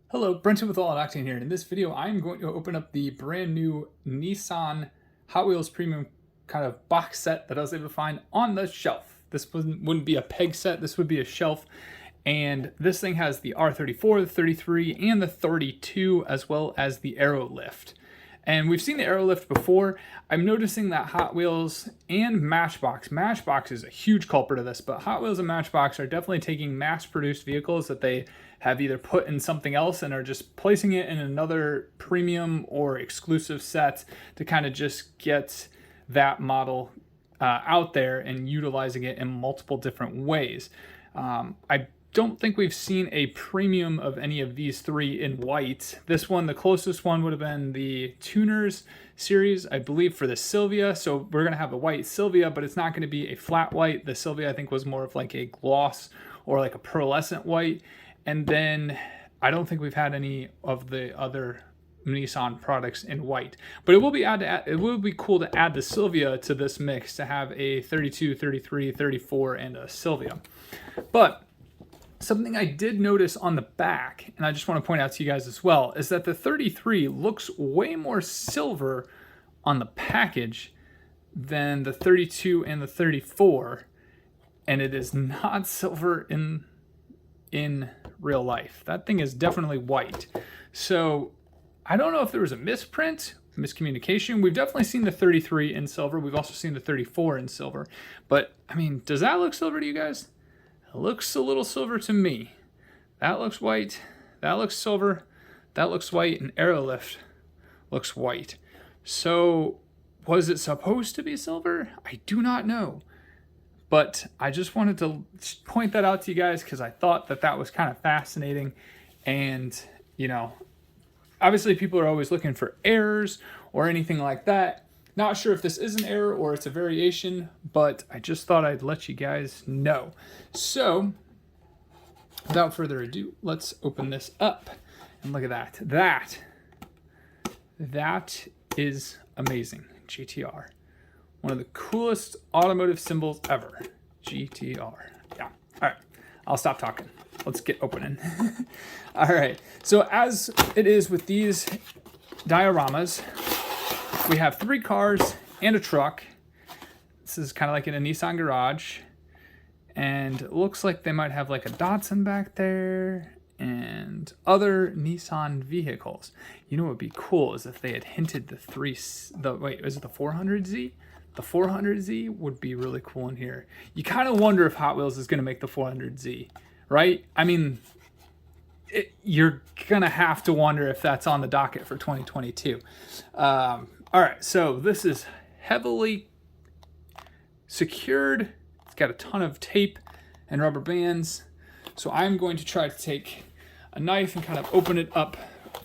Hello, Brenton with All Octane here. In this video, I'm going to open up the brand new Nissan Hot Wheels Premium kind of box set that I was able to find on the shelf. This wouldn't be a peg set, this would be a shelf. And this thing has the R34, the 33, and the 32, as well as the Aero Lift. And we've seen the Aero Lift before. I'm noticing that Hot Wheels and Matchbox is a huge culprit of this, but Hot Wheels and Matchbox are definitely taking mass-produced vehicles that they have either put in something else and are just placing it in another premium or exclusive set to kind of just get that model out there and utilizing it in multiple different ways. I don't think we've seen a premium of any of these three in white. This one, the closest one would have been the Tuners series, I believe, for the Silvia. So we're going to have the white Silvia, but it's not going to be a flat white. The Silvia, I think, was more of like a gloss or like a pearlescent white. And then I don't think we've had any of the other Nissan products in white. But it will be cool to add the Silvia to this mix, to have a 32, 33, 34, and a Silvia. But something I did notice on the back, and I just want to point out to you guys as well, is that the 33 looks way more silver on the package than the 32 and the 34, and it is not silver in real life. That thing is definitely white. So I don't know if there was a misprint, miscommunication. We've definitely seen the 33 in silver. We've also seen the 34 in silver. But I mean, does that look silver to you guys? It looks a little silver to me. That looks white. That looks silver. That looks white. And Aero Lift looks white. So was it supposed to be silver? I do not know. But I just wanted to point that out to you guys because I thought that that was kind of fascinating. And, you know, obviously people are always looking for errors or anything like that. Not sure if this is an error or it's a variation, but I just thought I'd let you guys know. So, without further ado, let's open this up. And look at that. That is amazing. GTR. One of the coolest automotive symbols ever. GTR. Yeah. All right. I'll stop talking. Let's get opening. All right. So as it is with these dioramas, we have 3 cars and a truck. This is kind of like in a Nissan garage. And it looks like they might have like a Datsun back there and other Nissan vehicles. You know what would be cool is if they had hinted is it the 400Z? The 400Z would be really cool in here. You kind of wonder if Hot Wheels is going to make the 400Z, right? I mean, you're going to have to wonder if that's on the docket for 2022. All right, so this is heavily secured. It's got a ton of tape and rubber bands. So I'm going to try to take a knife and kind of open it up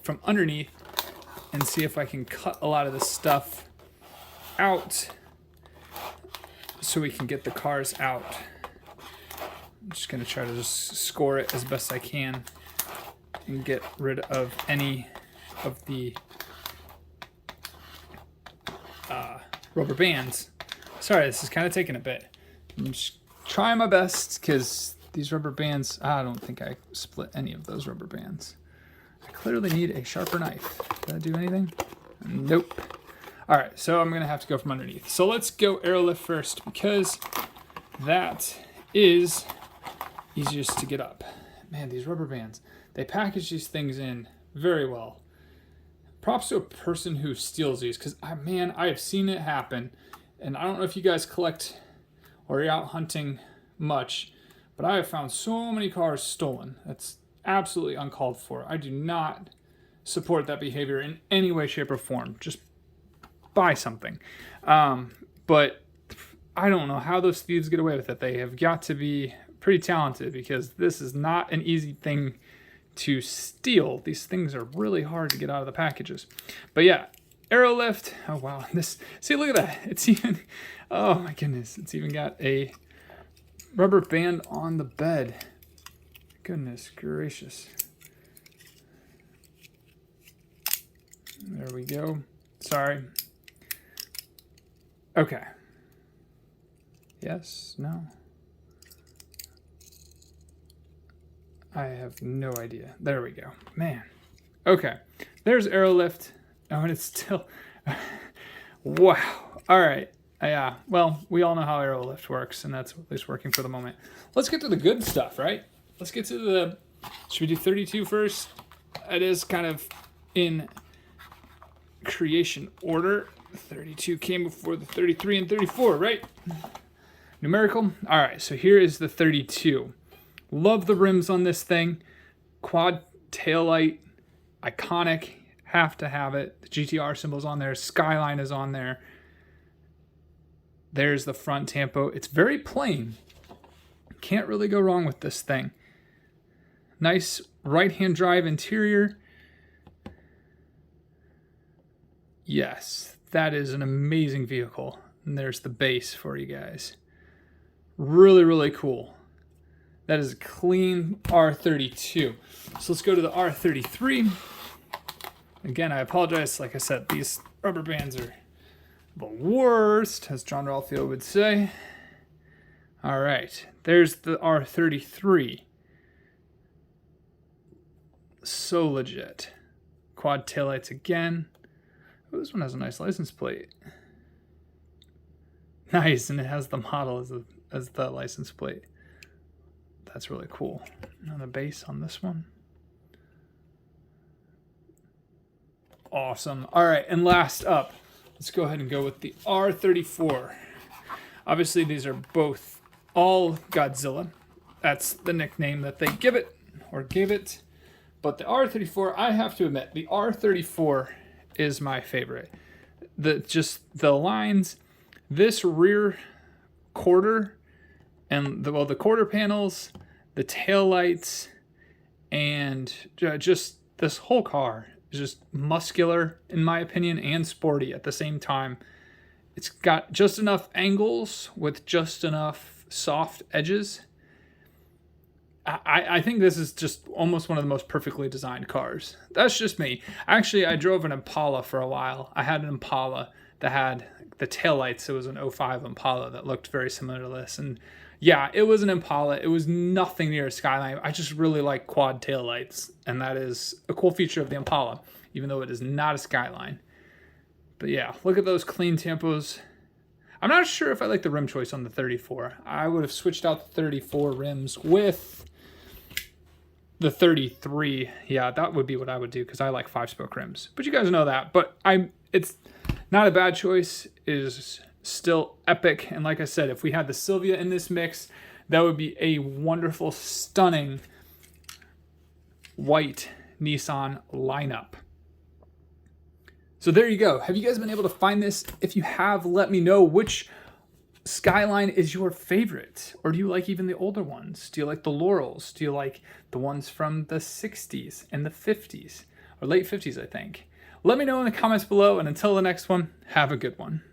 from underneath and see if I can cut a lot of this stuff out so we can get the cars out. I'm just going to try to just score it as best I can and get rid of any of the rubber bands. Sorry, this is kind of taking a bit. I'm just trying my best because these rubber bands, I don't think I split any of those rubber bands. I clearly need a sharper knife. Did that do anything? Nope. All right, so I'm gonna have to go from underneath. So let's go Aero Lift first because that is easiest to get up. Man, these rubber bands, they package these things in very well. Props to a person who steals these because, man, I have seen it happen. And I don't know if you guys collect or you're out hunting much, but I have found so many cars stolen. That's absolutely uncalled for. I do not support that behavior in any way, shape, or form. Just buy something. But I don't know how those thieves get away with it. They have got to be pretty talented because this is not an easy thing to steal. These things are really hard to get out of the packages. But yeah, Aero Lift. Oh wow, see, look at that. It's even, oh my goodness, it's even got a rubber band on the bed. Goodness gracious. There we go. Sorry. Okay. Yes, no. I have no idea. There we go. Man. Okay. There's Aerolift. Oh, and it's still... Wow. All right. Yeah. Well, we all know how Aerolift works, and that's at least working for the moment. Let's get to the good stuff, right? Let's get to the... Should we do 32 first? It is kind of in creation order. 32 came before the 33 and 34, right? Numerical. All right, so here is the 32. Love the rims on this thing. Quad taillight, iconic. Have to have it. The GTR symbol's on there. Skyline is on there. There's the front tampo. It's very plain. Can't really go wrong with this thing. Nice right-hand drive interior. Yes, that is an amazing vehicle. And there's the base for you guys. Really, really cool. That is a clean R32. So let's go to the R33. Again, I apologize. Like I said, these rubber bands are the worst, as John Ralphio would say. All right, there's the R33. So legit. Quad taillights again. Oh, this one has a nice license plate. Nice, and it has the model as the license plate. That's really cool. And the base on this one. Awesome. All right, and last up, let's go ahead and go with the R34. Obviously, these are both all Godzilla. That's the nickname that they give it, or gave it. But the R34, I have to admit, the R34 is my favorite. The lines, this rear quarter, and the quarter panels, the tail lights, and just this whole car is just muscular, in my opinion, and sporty at the same time. It's got just enough angles with just enough soft edges. I think this is just almost one of the most perfectly designed cars. That's just me. Actually, I drove an Impala for a while. I had an Impala that had the taillights. It was an 05 Impala that looked very similar to this. And yeah, it was an Impala. It was nothing near a Skyline. I just really like quad taillights. And that is a cool feature of the Impala, even though it is not a Skyline. But yeah, look at those clean tampos. I'm not sure if I like the rim choice on the 34. I would have switched out the 34 rims with the 33. Yeah, that would be what I would do because I like 5-spoke rims. But you guys know that. But it's not a bad choice. It is still epic. And like I said, if we had the Silvia in this mix, that would be a wonderful, stunning white Nissan lineup. So there you go. Have you guys been able to find this? If you have, let me know which Skyline is your favorite. Or do you like even the older ones? Do you like the Laurels? Do you like the ones from the 60s and the 50s? Or late 50s, I think. Let me know in the comments below. And until the next one, have a good one.